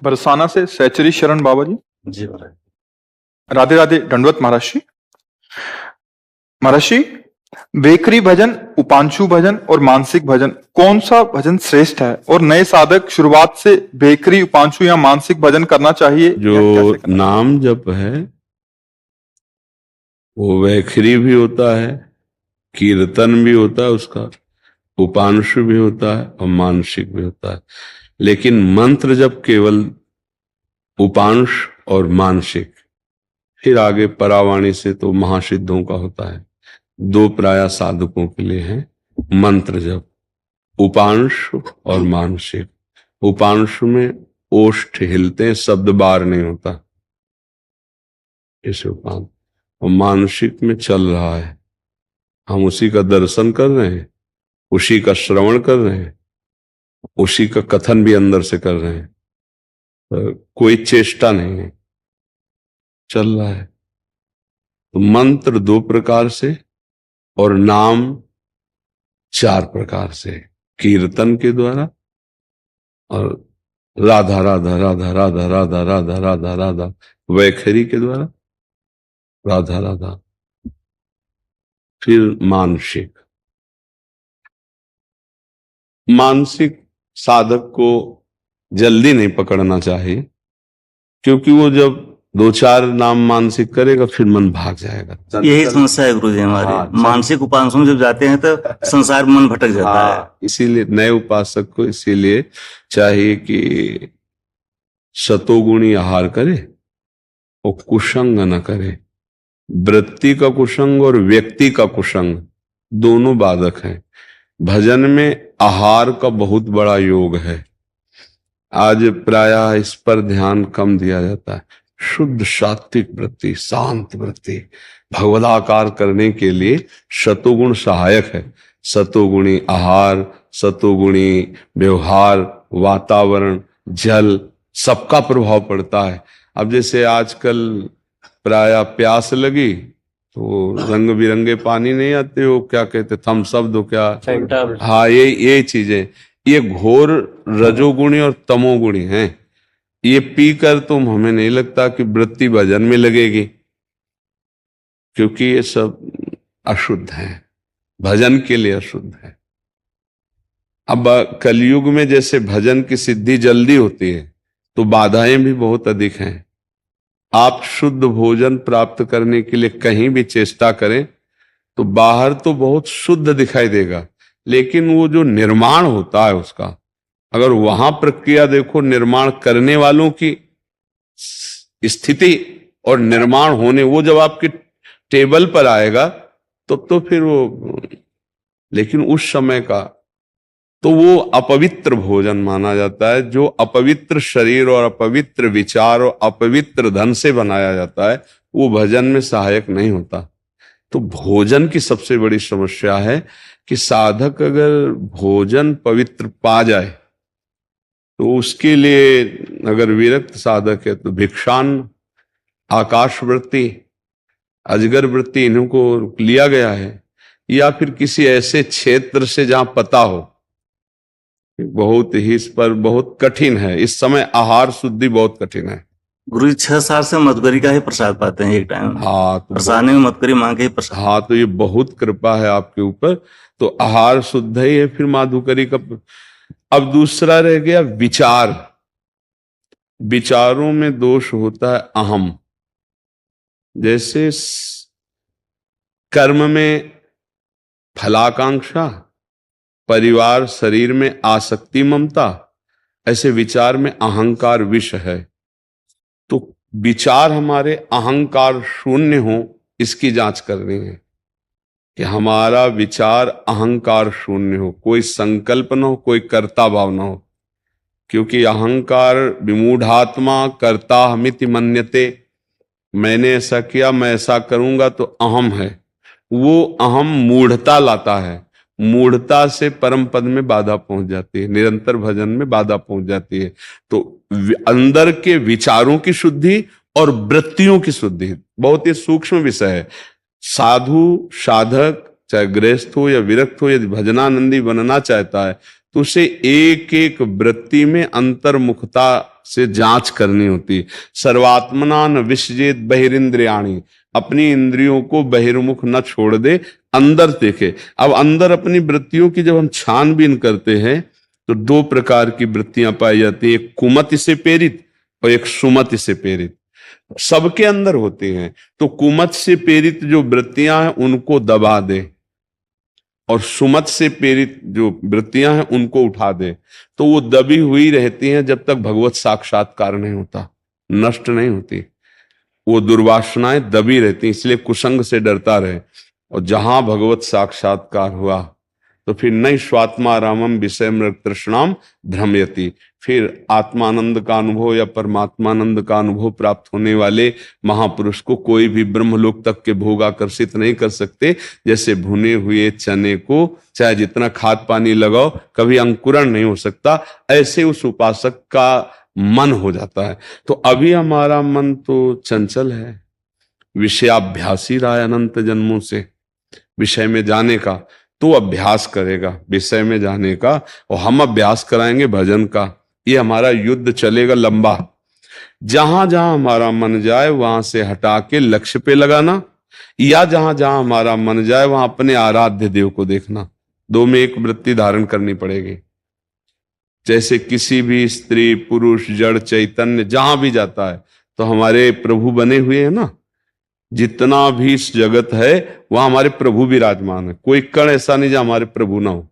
बरसाना से सहचरी शरण बाबा जी। जी महाराज। राधे राधे, दंडवत महाराज जी। महाराज जी, वेखरी भजन, उपांशु भजन और मानसिक भजन, कौन सा भजन श्रेष्ठ है? और नए साधक शुरुआत से वेखरी, उपांशु या मानसिक भजन करना चाहिए जो या कैसे करना? नाम जप है वो वैखरी भी होता है, कीर्तन भी होता है, उसका उपांशु भी होता है और मानसिक भी होता है। लेकिन मंत्र जब केवल उपांश और मानसिक, फिर आगे परावाणी से तो महासिद्धों का होता है। दो प्राय साधकों के लिए है मंत्र जप, उपांश और मानसिक। उपांश में ओष्ठ हिलते हैं, शब्द बार नहीं होता, इसे उपांश। और मानसिक में चल रहा है, हम उसी का दर्शन कर रहे हैं, उसी का श्रवण कर रहे हैं, उसी का कथन भी अंदर से कर रहे हैं, कोई चेष्टा नहीं है, चल रहा है। तो मंत्र दो प्रकार से और नाम चार प्रकार से, कीर्तन के द्वारा और राधा राधा राधा राधा राधा राधा राधा राधा वैखरी के द्वारा राधा राधा। फिर मानसिक, मानसिक साधक को जल्दी नहीं पकड़ना चाहिए, क्योंकि वो जब दो चार नाम मानसिक करेगा फिर मन भाग जाएगा। यही समस्या है गुरु जी हमारे। हाँ, मानसिक उपासना में जब जाते हैं तो संसार में मन भटक जाता है। इसीलिए नए उपासक को इसीलिए चाहिए कि सतोगुणी आहार करे और कुसंग न करे। वृत्ति का कुसंग और व्यक्ति का कुसंग दोनों बाधक हैं। भजन में आहार का बहुत बड़ा योग है, आज प्रायः इस पर ध्यान कम दिया जाता है। शुद्ध सात्विक वृत्ति, शांत वृत्ति भगवदाकार करने के लिए सतोगुण सहायक है। सतोगुणी आहार, सतोगुणी व्यवहार, वातावरण, जल, सबका प्रभाव पड़ता है। अब जैसे आजकल प्रायः प्यास लगी तो रंग बिरंगे पानी नहीं आते, हो क्या कहते, थम्स अप दो, क्या, हाँ, ये चीजें, ये घोर रजोगुणी और तमोगुणी हैं। ये पीकर तुम, हमें नहीं लगता कि वृत्ति भजन में लगेगी, क्योंकि ये सब अशुद्ध है, भजन के लिए अशुद्ध है। अब कलयुग में जैसे भजन की सिद्धि जल्दी होती है तो बाधाएं भी बहुत अधिक हैं। आप शुद्ध भोजन प्राप्त करने के लिए कहीं भी चेष्टा करें तो बाहर तो बहुत शुद्ध दिखाई देगा, लेकिन वो जो निर्माण होता है उसका, अगर वहां प्रक्रिया देखो, निर्माण करने वालों की स्थिति और निर्माण होने, वो जब आपके टेबल पर आएगा तो फिर वो, लेकिन उस समय का तो वो अपवित्र भोजन माना जाता है। जो अपवित्र शरीर और अपवित्र विचार और अपवित्र धन से बनाया जाता है वो भजन में सहायक नहीं होता। तो भोजन की सबसे बड़ी समस्या है कि साधक अगर भोजन पवित्र पा जाए तो उसके लिए, अगर विरक्त साधक है तो भिक्षान, आकाश वृत्ति, अजगर वृत्ति, इन्हों को लिया गया है, या फिर किसी ऐसे क्षेत्र से जहां पता हो। बहुत ही इस पर बहुत कठिन है, इस समय आहार शुद्धि बहुत कठिन है। गुरु जी 6 साल से मधुकरी का ही प्रसाद पाते हैं एक टाइम। हाँ, तो प्रसाद में मधुकरी मांग के ही प्रसाद। हाँ, तो ये बहुत कृपा है आपके ऊपर। तो आहार शुद्ध ही है, फिर माधुकरी का। अब दूसरा रह गया विचार। विचारों में दोष होता है अहम, जैसे कर्म में फलाकांक्षा, परिवार शरीर में आसक्ति ममता, ऐसे विचार में अहंकार विष है। तो विचार हमारे अहंकार शून्य हो, इसकी जांच करनी है कि हमारा विचार अहंकार शून्य हो, कोई संकल्प न हो, कोई कर्ता भाव न हो। क्योंकि अहंकार विमूढ़ात्मा कर्ता हमिति मन्यते, मैंने ऐसा किया, मैं ऐसा करूंगा, तो अहम है। वो अहम मूढ़ता लाता है, मूढ़ता से परम पद में बाधा पहुंच जाती है, निरंतर भजन में बाधा पहुंच जाती है। तो अंदर के विचारों की शुद्धि और वृत्तियों की शुद्धि बहुत ही सूक्ष्म विषय है। साधु साधक चाहे गृहस्थ हो या विरक्त हो, यदि भजनानंदी बनना चाहता है तो उसे एक एक वृत्ति में अंतर्मुखता से जांच करनी होती। सर्वात्मना न विसजेत बहिरिंद्रियाणि, अपनी इंद्रियों को बहिर्मुख न छोड़ दे, अंदर देखे। अब अंदर अपनी वृत्तियों की जब हम छानबीन करते हैं तो दो प्रकार की वृत्तियां पाई जाती है, एक कुमति से प्रेरित और एक सुमति से प्रेरित। सबके अंदर होती हैं। तो कुमत से प्रेरित जो वृत्तियां हैं उनको दबा दे और सुमत से प्रेरित जो वृत्तियां हैं उनको उठा दे, तो वो दबी हुई रहती हैं जब तक भगवत साक्षात्कार नहीं होता, नष्ट नहीं होती। वो दुर्वासनाएं दबी रहती, इसलिए कुसंग से डरता रहे। और जहां भगवत साक्षात्कार हुआ तो फिर नई स्वात्मारामम विषय मृग तृष्णाम भ्रमयति, फिर आत्मानंद का अनुभव या परमात्मानंद का अनुभव प्राप्त होने वाले महापुरुष को कोई भी ब्रह्मलोक तक के भोग आकर्षित नहीं कर सकते। जैसे भुने हुए चने को चाहे जितना खाद पानी लगाओ कभी अंकुरण नहीं हो सकता, ऐसे उस उपासक का मन हो जाता है। तो अभी हमारा मन तो चंचल है, विषयाभ्यासी रहा है अनंत जन्मों से। विषय में जाने का तो अभ्यास करेगा, विषय में जाने का, और हम अभ्यास कराएंगे भजन का। ये हमारा युद्ध चलेगा लंबा। जहां जहां हमारा मन जाए वहां से हटा के लक्ष्य पे लगाना, या जहां जहां हमारा मन जाए वहां अपने आराध्य देव को देखना। दो में एक वृत्ति धारण करनी पड़ेगी। जैसे किसी भी स्त्री पुरुष जड़ चैतन्य जहां भी जाता है तो हमारे प्रभु बने हुए हैं ना। जितना भी इस जगत है वहां हमारे प्रभु विराजमान है, कोई कण ऐसा नहीं जो हमारे प्रभु ना हो।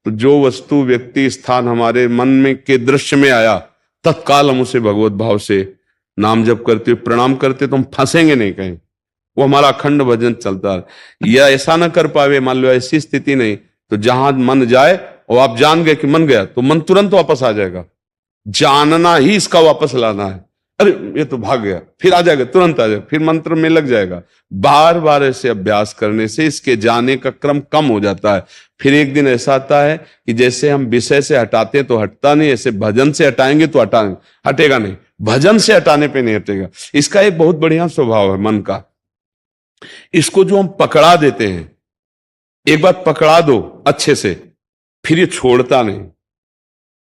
तो जो वस्तु व्यक्ति स्थान हमारे मन में के दृश्य में आया, तत्काल हम उसे भगवत भाव से नाम जप करते हुए प्रणाम करते, तो हम फंसेंगे नहीं कहीं। वो हमारा अखंड भजन चलता है। या ऐसा ना कर पावे, मान लो ऐसी स्थिति नहीं, तो जहां मन जाए और आप जान गए कि मन गया, तो मन तुरंत वापस आ जाएगा। जानना ही इसका वापस लाना है। अरे ये तो भाग गया, फिर आ जाएगा, तुरंत आ जाएगा, फिर मंत्र में लग जाएगा। बार बार ऐसे अभ्यास करने से इसके जाने का क्रम कम हो जाता है। फिर एक दिन ऐसा आता है कि जैसे हम विषय से हटाते हैं तो हटता नहीं, ऐसे भजन से हटाएंगे तो हटेगा नहीं, भजन से हटाने पे नहीं हटेगा। इसका एक बहुत बढ़िया स्वभाव है मन का। इसको जो हम पकड़ा देते हैं, एक बार पकड़ा दो अच्छे से, फिर ये छोड़ता नहीं।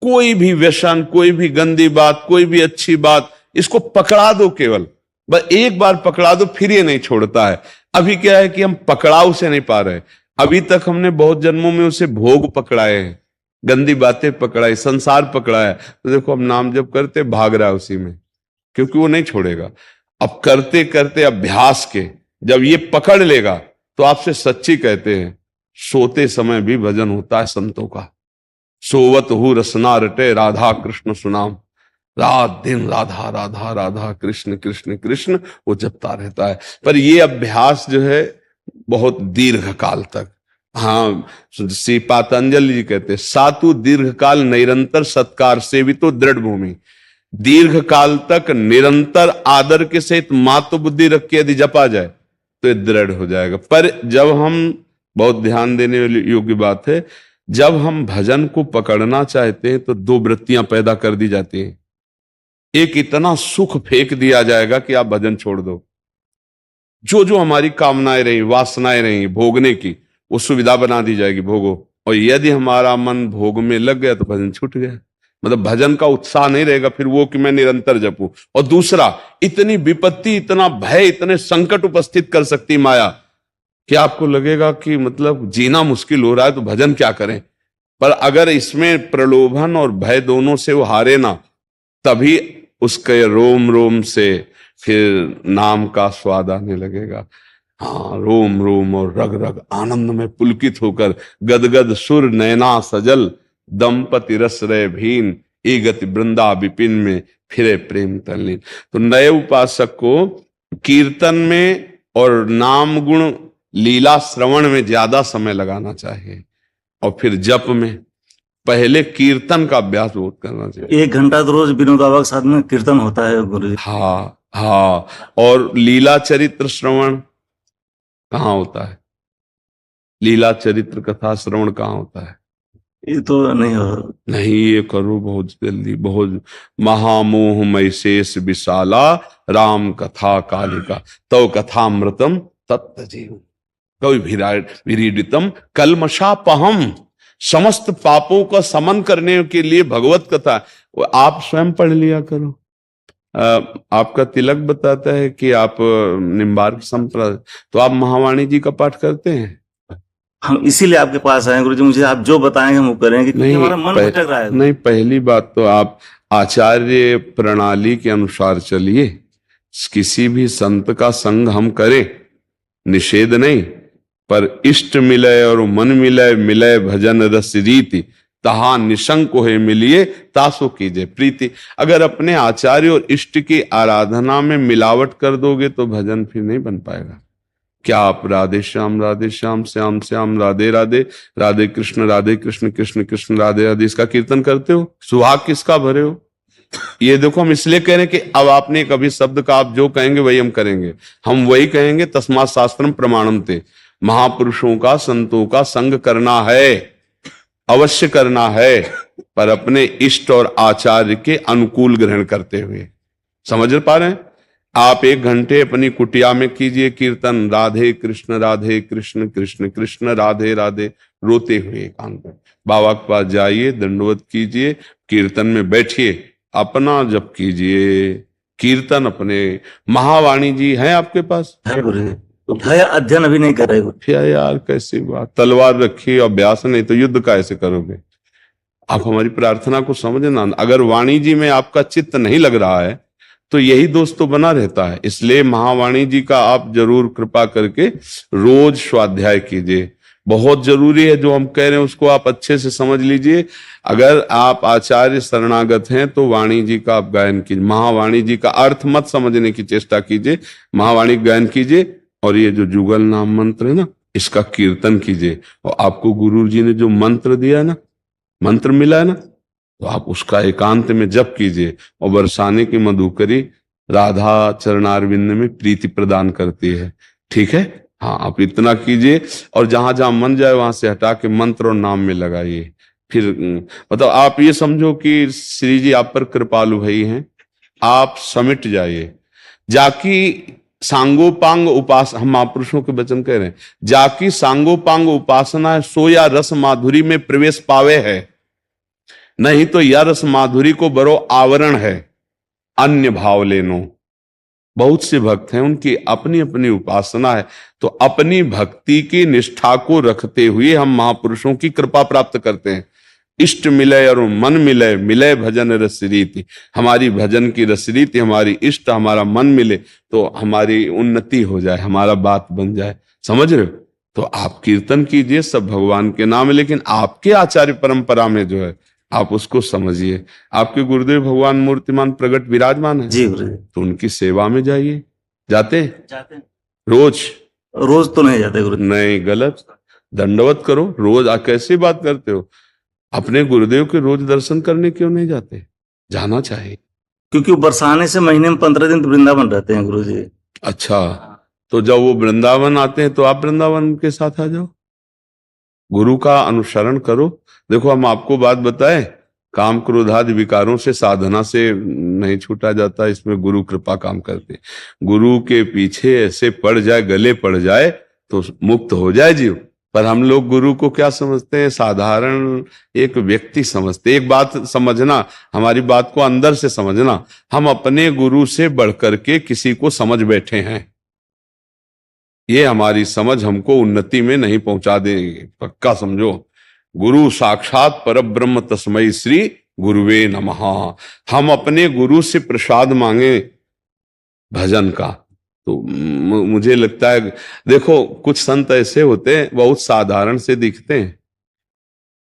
कोई भी व्यसन, कोई भी गंदी बात, कोई भी अच्छी बात, इसको पकड़ा दो केवल, बस एक बार पकड़ा दो, फिर ये नहीं छोड़ता है। अभी क्या है कि हम पकड़ाव से नहीं पा रहे। अभी तक हमने बहुत जन्मों में उसे भोग पकड़ाए हैं, गंदी बातें पकड़ाई, संसार पकड़ाया। तो देखो हम नाम जब करते भाग रहा है उसी में, क्योंकि वो नहीं छोड़ेगा। अब करते करते अभ्यास के जब ये पकड़ लेगा तो आपसे सच्ची कहते हैं, सोते समय भी भजन होता है संतों का। सोवत हु रसना रटे राधा कृष्ण सुनाम, रात दिन राधा राधा राधा कृष्ण कृष्ण कृष्ण वो जपता रहता है। पर ये अभ्यास जो है बहुत दीर्घ काल तक। हाँ, श्री पातंजलि जी कहते हैं, सातु दीर्घ काल निरंतर सत्कार से भी तो दृढ़ भूमि। दीर्घ काल तक निरंतर आदर के सहित मातु बुद्धि रख के यदि जपा जाए तो ये दृढ़ हो जाएगा। पर जब हम, बहुत ध्यान देने वाली योग्य बात है, जब हम भजन को पकड़ना चाहते हैं तो दो वृत्तियां पैदा कर दी जाती हैं। एक इतना सुख फेंक दिया जाएगा कि आप भजन छोड़ दो। जो जो हमारी कामनाएं रही, वासनाएं रही भोगने की, वो सुविधा बना दी जाएगी, भोगो। और यदि हमारा मन भोग में लग गया तो भजन छूट गया। मतलब भजन का उत्साह नहीं रहेगा फिर वो कि मैं निरंतर जपूं। और दूसरा, इतनी विपत्ति, इतना भय, इतने संकट उपस्थित कर सकती माया कि आपको लगेगा कि मतलब जीना मुश्किल हो रहा है, तो भजन क्या करें। पर अगर इसमें प्रलोभन और भय दोनों से वो हारे ना, तभी उसके रोम रोम से फिर नाम का स्वाद आने लगेगा। हाँ, रोम रोम और रग रग आनंद में पुलकित होकर गदगद सुर नैना सजल, दंपति रस रय भीन, एगति वृंदा विपिन में फिरे प्रेम तल्लीन। तो नए उपासक को कीर्तन में और नाम गुण लीला श्रवण में ज्यादा समय लगाना चाहिए, और फिर जप में पहले कीर्तन का अभ्यास बहुत करना चाहिए। 1 घंटा तो रोज विनोद बाबा के साथ में कीर्तन होता है गुरुजी। हाँ हाँ, और लीला चरित्र श्रवण कहाँ होता है? लीला चरित्र कथा श्रवण कहाँ होता है? ये तो नहीं हो, नहीं, ये करो बहुत जल्दी। बहुत महामोह मय शेष विशाला, राम कथा कालिका, तव कथामृतम तत्त जीवन, कवि विरीडितम कलमशापहम। समस्त पापों का समन करने के लिए भगवत कथा वो आप स्वयं पढ़ लिया करो। आपका तिलक बताता है कि आप निम्बार्क संप्रदाय, तो आप महावाणी जी का पाठ करते हैं? हम इसीलिए आपके पास आए गुरुजी, मुझे आप जो बताएंगे हम वो करेंगे, क्योंकि हमारा मन भटक रहा है। नहीं, पहली बात तो आप आचार्य प्रणाली के अनुसार चलिए। किसी भी संत का संग हम करें, निषेध नहीं, पर इष्ट मिलय और मन मिलय, मिलय भजन रस रीति, तहा निशंक है मिलिए, तासो कीजिए प्रीति। अगर अपने आचार्य और इष्ट की आराधना में मिलावट कर दोगे तो भजन फिर नहीं बन पाएगा। क्या आप राधे श्याम श्याम श्याम राधे राधे, राधे कृष्ण कृष्ण कृष्ण राधे राधे इसका कीर्तन करते हो? सुहाग किसका भरे हो? ये देखो, हम इसलिए कह रहे हैं कि अब आपने कभी शब्द का आप जो कहेंगे वही हम करेंगे। हम वही कहेंगे, तस्मात् शास्त्रम प्रमाणम ते, महापुरुषों का संतों का संग करना है, अवश्य करना है, पर अपने इष्ट और आचार्य के अनुकूल ग्रहण करते हुए। समझ पा रहे हैं? आप 1 घंटे अपनी कुटिया में कीजिए कीर्तन, राधे कृष्ण कृष्ण कृष्ण राधे राधे, रोते हुए एकांत में बाबा के पास जाइए, दंडवत कीजिए, कीर्तन में बैठिए, अपना जप कीजिए, कीर्तन अपने। महावाणी जी हैं आपके पास? है गुरुजी, है, अध्ययन अभी नहीं कर रहे गुरु। क्या यार, कैसी बात, तलवार रखी अभ्यास नहीं तो युद्ध कैसे करोगे? आप हमारी प्रार्थना को समझना। अगर वाणी जी में आपका चित्त नहीं लग रहा है तो यही दोष तो बना रहता है। इसलिए महावाणी जी का आप जरूर कृपा करके रोज स्वाध्याय कीजिए, बहुत जरूरी है। जो हम कह रहे हैं उसको आप अच्छे से समझ लीजिए। अगर आप आचार्य शरणागत हैं तो वाणी जी का आप गायन कीजिए, महावाणी जी का अर्थ मत समझने की चेष्टा कीजिए, महावाणी गायन कीजिए। और ये जो जुगल नाम मंत्र है ना, इसका कीर्तन कीजिए। और आपको गुरु जी ने जो मंत्र दिया है ना, मंत्र मिला है ना, तो आप उसका एकांत में जप कीजिए। और बरसाने की मधुकरी राधा चरणारविंद में प्रीति प्रदान करती है। ठीक है, हाँ, आप इतना कीजिए। और जहां जहां मन जाए वहां से हटा के मंत्र और नाम में लगाइए। फिर मतलब आप ये समझो कि श्री जी आप पर कृपालु भाई हैं, आप समिट जाइए। जाकी सांगोपांग उपासना, हम महापुरुषों के वचन कह रहे हैं, जाकी सांगोपांग उपासना है सो या रस माधुरी में प्रवेश पावे है, नहीं तो यह रस माधुरी को बरो आवरण है, अन्य भाव लेनो। बहुत से भक्त हैं, उनकी अपनी अपनी उपासना है, तो अपनी भक्ति की निष्ठा को रखते हुए हम महापुरुषों की कृपा प्राप्त करते हैं। इष्ट मिलय और मन मिलय, मिलय भजन रस रीति। हमारी भजन की रस रीति, हमारी इष्ट, हमारा मन मिले तो हमारी उन्नति हो जाए, हमारा बात बन जाए। समझ रहे हो? तो आप कीर्तन कीजिए सब भगवान के नाम, लेकिन आपके आचार्य परंपरा में जो है आप उसको समझिए। आपके गुरुदेव भगवान मूर्तिमान प्रकट विराजमान है जी गुरुजी। तो उनकी सेवा में जाइए। जाते हैं रोज? रोज तो नहीं जाते गुरुजी। नहीं, गलत। दंडवत करो रोज। कैसी बात करते हो? अपने गुरुदेव के रोज दर्शन करने क्यों नहीं जाते? जाना चाहिए। क्योंकि बरसाने से महीने में 15 दिन तो वृंदावन रहते हैं गुरुजी। अच्छा, तो जब वो वृंदावन आते हैं तो आप वृंदावन के साथ आ जाओ, गुरु का अनुसरण करो। देखो, हम आपको बात बताएं, काम क्रोधादि विकारों से, साधना से नहीं छूटा जाता, इसमें गुरु कृपा काम करते। गुरु के पीछे ऐसे पड़ जाए, गले पड़ जाए तो मुक्त हो जाए जीव। पर हम लोग गुरु को क्या समझते हैं? साधारण एक व्यक्ति समझते। एक बात समझना, हमारी बात को अंदर से समझना, हम अपने गुरु से बढ़कर के किसी को समझ बैठे हैं। ये हमारी समझ हमको उन्नति में नहीं पहुंचा देगी, पक्का समझो। गुरु साक्षात परब्रह्म तस्मै श्री गुरुवे नमः। हम अपने गुरु से प्रसाद मांगे भजन का, तो मुझे लगता है, देखो कुछ संत ऐसे होते हैं बहुत साधारण से दिखते हैं,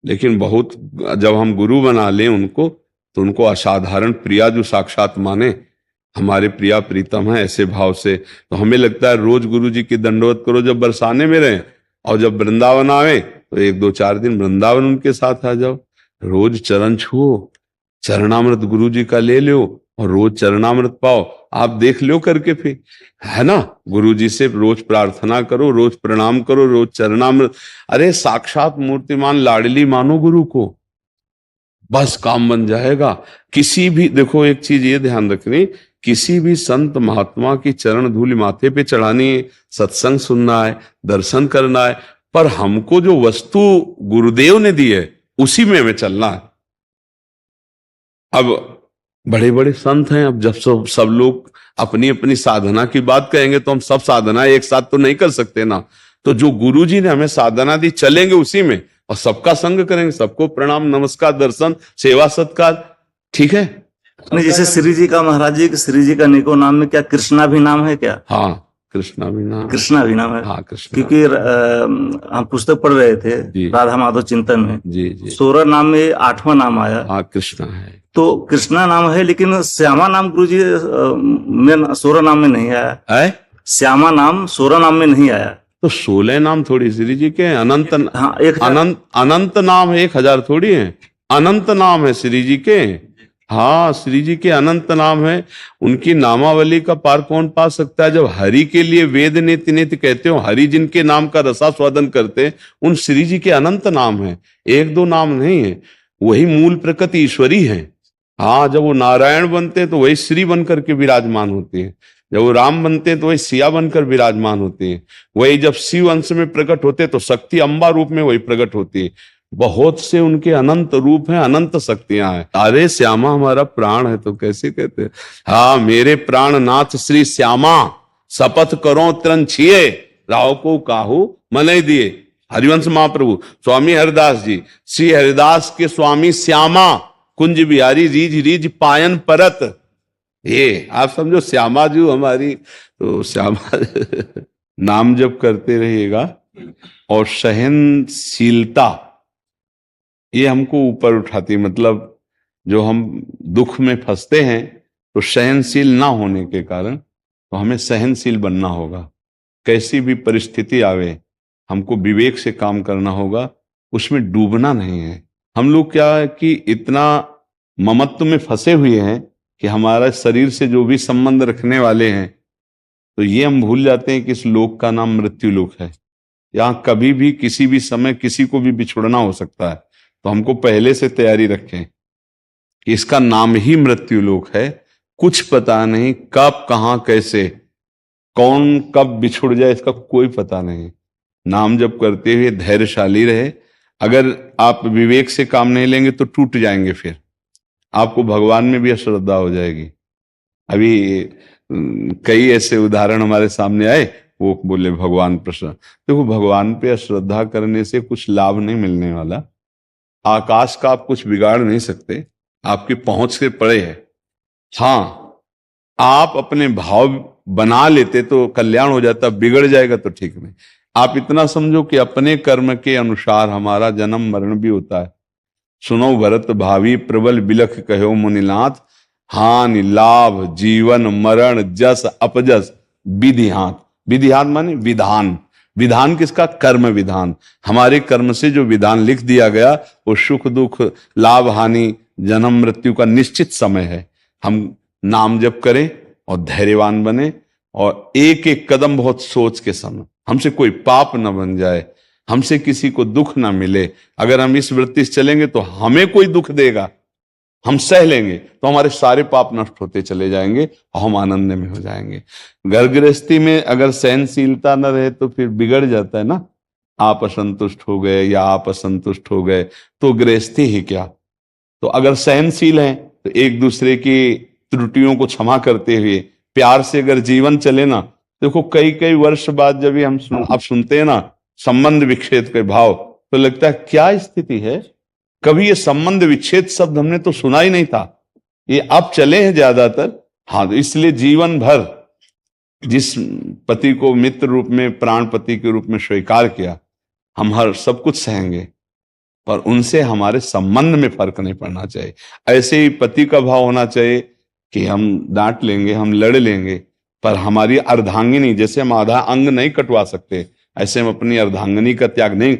लेकिन बहुत जब हम गुरु बना लें उनको तो उनको असाधारण प्रिया जो साक्षात माने, हमारे प्रिया प्रीतम है, ऐसे भाव से। तो हमें लगता है रोज गुरु जी की दंडवत करो जब बरसाने में रहे, और जब वृंदावन आवे तो 1-2-4 दिन वृंदावन उनके साथ आ जाओ। रोज चरण छुओ, चरणामृत गुरु जी का ले लो और रोज चरणामृत पाओ। आप देख लो करके, फिर है ना, गुरु जी से रोज प्रार्थना करो, रोज प्रणाम करो, रोज चरणामृत। अरे साक्षात मूर्तिमान लाडली मानो गुरु को, बस काम बन जाएगा। किसी भी, देखो एक चीज ये ध्यान रखनी, किसी भी संत महात्मा की चरण धूलि माथे पे चढ़ानी है, सत्संग सुनना है, दर्शन करना है, पर हमको जो वस्तु गुरुदेव ने दी है उसी में हमें चलना है। अब बड़े बड़े संत हैं, अब जब सब लोग अपनी अपनी साधना की बात कहेंगे तो हम सब साधना एक साथ तो नहीं कर सकते ना। तो जो गुरु जी ने हमें साधना दी चलेंगे उसी में, और सबका संग करेंगे, सबको प्रणाम नमस्कार दर्शन सेवा सत्कार, ठीक है। नहीं, जैसे श्री जी का, महाराज जी श्री जी का निको नाम में क्या कृष्णा भी नाम है क्या? हाँ कृष्णा भी नाम, कृष्णा भी नाम है। हाँ कृष्णा, क्योंकि हम पुस्तक पढ़ रहे थे जी। राधा माधव चिंतन में, जी जी 16 नाम में 8वां नाम आया। हाँ कृष्णा है। तो कृष्णा नाम है, लेकिन श्यामा नाम गुरु जी में 16 नाम में नहीं आया है? श्यामा नाम 16 नाम में नहीं आया। तो 16 नाम थोड़ी श्री जी के, अनंत, हाँ, 1000 अनंत नाम है, 1000 थोड़ी है, अनंत नाम है श्री जी के। हाँ श्री जी के अनंत नाम है, उनकी नामावली का पार कौन पा सकता है। जब हरि के लिए वेद नेति नेति कहते हो, हरि जिनके नाम का रसास्वादन करते, उन श्री जी के अनंत नाम है, 1-2 नाम नहीं है। वही मूल प्रकृति ईश्वरी है। हाँ जब वो नारायण बनते हैं तो वही श्री बनकर के विराजमान होते हैं, जब वो राम बनते हैं तो वही सिया बनकर विराजमान होते हैं, वही जब शिव अंश में प्रकट होते हैं तो शक्ति अम्बा रूप में वही प्रकट होती है। बहुत से उनके अनंत रूप हैं, अनंत शक्तियां हैं। अरे श्यामा हमारा प्राण है तो कैसे कहते हैं। हाँ मेरे प्राण नाथ श्री श्यामा, शपथ करो तरण छिए, राव को काहू मने दिए। हरिवंश महाप्रभु स्वामी हरिदास जी, श्री हरिदास के स्वामी श्यामा, कुंज बिहारी रीज रीज पायन परत। ये आप समझो श्यामा जी हमारी, तो श्यामा नाम जप करते रहिएगा। और सहनशीलता ये हमको ऊपर उठाती, मतलब जो हम दुख में फंसते हैं तो सहनशील ना होने के कारण, तो हमें सहनशील बनना होगा। कैसी भी परिस्थिति आवे हमको विवेक से काम करना होगा, उसमें डूबना नहीं है। हम लोग क्या है कि इतना ममत्व में फंसे हुए हैं कि हमारा शरीर से जो भी संबंध रखने वाले हैं, तो ये हम भूल जाते हैं कि इस लोक का नाम मृत्यु लोक है। यहाँ कभी भी किसी भी समय किसी को भी बिछुड़ना हो सकता है। तो हमको पहले से तैयारी रखें कि इसका नाम ही मृत्यु लोक है। कुछ पता नहीं कब कहां कैसे कौन कब बिछुड़ जाए, इसका कोई पता नहीं। नाम जप करते हुए धैर्यशाली रहे। अगर आप विवेक से काम नहीं लेंगे तो टूट जाएंगे, फिर आपको भगवान में भी अश्रद्धा हो जाएगी। अभी कई ऐसे उदाहरण हमारे सामने आए, वो बोले भगवान प्रसन्न। देखो भगवान पे अश्रद्धा करने से कुछ लाभ नहीं मिलने वाला। आकाश का आप कुछ बिगाड़ नहीं सकते, आपकी पहुंच से परे है। हाँ आप अपने भाव बना लेते तो कल्याण हो जाता, बिगड़ जाएगा तो ठीक नहीं। आप इतना समझो कि अपने कर्म के अनुसार हमारा जन्म मरण भी होता है। सुनो भरत भावी प्रबल बिलख कहो मुनिनाथ, हानि लाभ जीवन मरण जस अपजस विधिहात। विधिहात माने विधान। विधान किसका? कर्म विधान। हमारे कर्म से जो विधान लिख दिया गया वो सुख दुख लाभ हानि जन्म मृत्यु का निश्चित समय है। हम नाम जप करें और धैर्यवान बने, और एक एक कदम बहुत सोच के समय, हमसे कोई पाप न बन जाए, हमसे किसी को दुख ना मिले। अगर हम इस वृत्ति से चलेंगे तो हमें कोई दुख देगा, हम सह लेंगे तो हमारे सारे पाप नष्ट होते चले जाएंगे और हम आनंद में हो जाएंगे। घर गृहस्थी में अगर सहनशीलता न रहे तो फिर बिगड़ जाता है ना। आप असंतुष्ट हो गए या आप असंतुष्ट हो गए तो गृहस्थी ही क्या। तो अगर सहनशील हैं तो एक दूसरे की त्रुटियों को क्षमा करते हुए प्यार से अगर जीवन चले ना, देखो कई कई वर्ष बाद जब आप सुनते हैं ना संबंध विच्छेद के भाव, तो लगता है क्या स्थिति है। कभी ये संबंध विच्छेद शब्द हमने तो सुना ही नहीं था, ये अब चले हैं ज्यादातर। हाँ तो इसलिए जीवन भर जिस पति को मित्र रूप में प्राण पति के रूप में स्वीकार किया, हम हर सब कुछ सहेंगे, पर उनसे हमारे संबंध में फर्क नहीं पड़ना चाहिए। ऐसे ही पति का भाव होना चाहिए कि हम डांट लेंगे, हम लड़ लेंगे, पर हमारी अर्धांगिनी, जैसे हम आधा अंग नहीं कटवा सकते, ऐसे हम अपनी अर्धांगिनी का त्याग नहीं।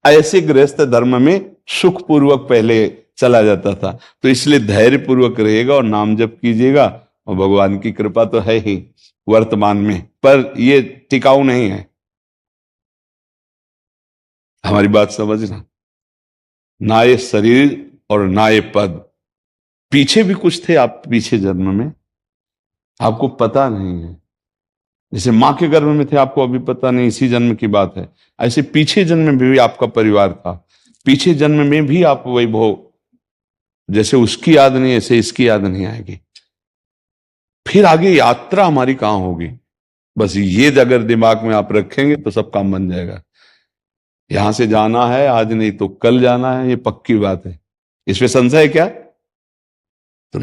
ऐसे गृहस्थ धर्म में सुख पूर्वक पहले चला जाता था। तो इसलिए धैर्य पूर्वक रहेगा और नाम जप कीजिएगा, और भगवान की कृपा तो है ही वर्तमान में, पर ये टिकाऊ नहीं है। हमारी बात समझना, ना ये शरीर और ना ये पद। पीछे भी कुछ थे आप, पीछे जन्म में आपको पता नहीं है। जैसे माँ के गर्भ में थे, आपको अभी पता नहीं, इसी जन्म की बात है, ऐसे पीछे जन्म में भी आपका परिवार था, पीछे जन्म में भी आप वैभव, जैसे उसकी याद नहीं ऐसे इसकी याद नहीं आएगी। फिर आगे यात्रा हमारी कहां होगी, बस ये अगर दिमाग में आप रखेंगे तो सब काम बन जाएगा। यहां से जाना है आज नहीं तो कल जाना है, ये पक्की बात है, इसमें संशय है क्या? तो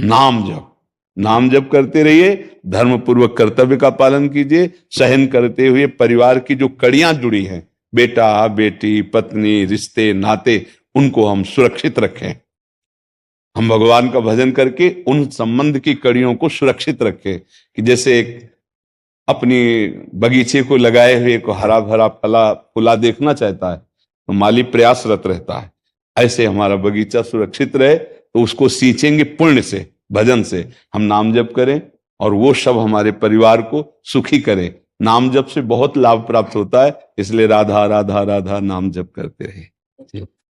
नाम जप करते रहिए, धर्म पूर्वक कर्तव्य का पालन कीजिए, सहन करते हुए परिवार की जो कड़ियां जुड़ी हैं, बेटा बेटी पत्नी रिश्ते नाते, उनको हम सुरक्षित रखें। हम भगवान का भजन करके उन संबंध की कड़ियों को सुरक्षित रखें कि जैसे एक अपनी बगीचे को लगाए हुए को हरा भरा फला फूला देखना चाहता है तो माली प्रयासरत रहता है, ऐसे हमारा बगीचा सुरक्षित रहे तो उसको सींचेंगे पुण्य से, भजन से। हम नाम जप करें और वो सब हमारे परिवार को सुखी करे। नाम जप से बहुत लाभ प्राप्त होता है, इसलिए राधा राधा राधा नाम जप करते रहे।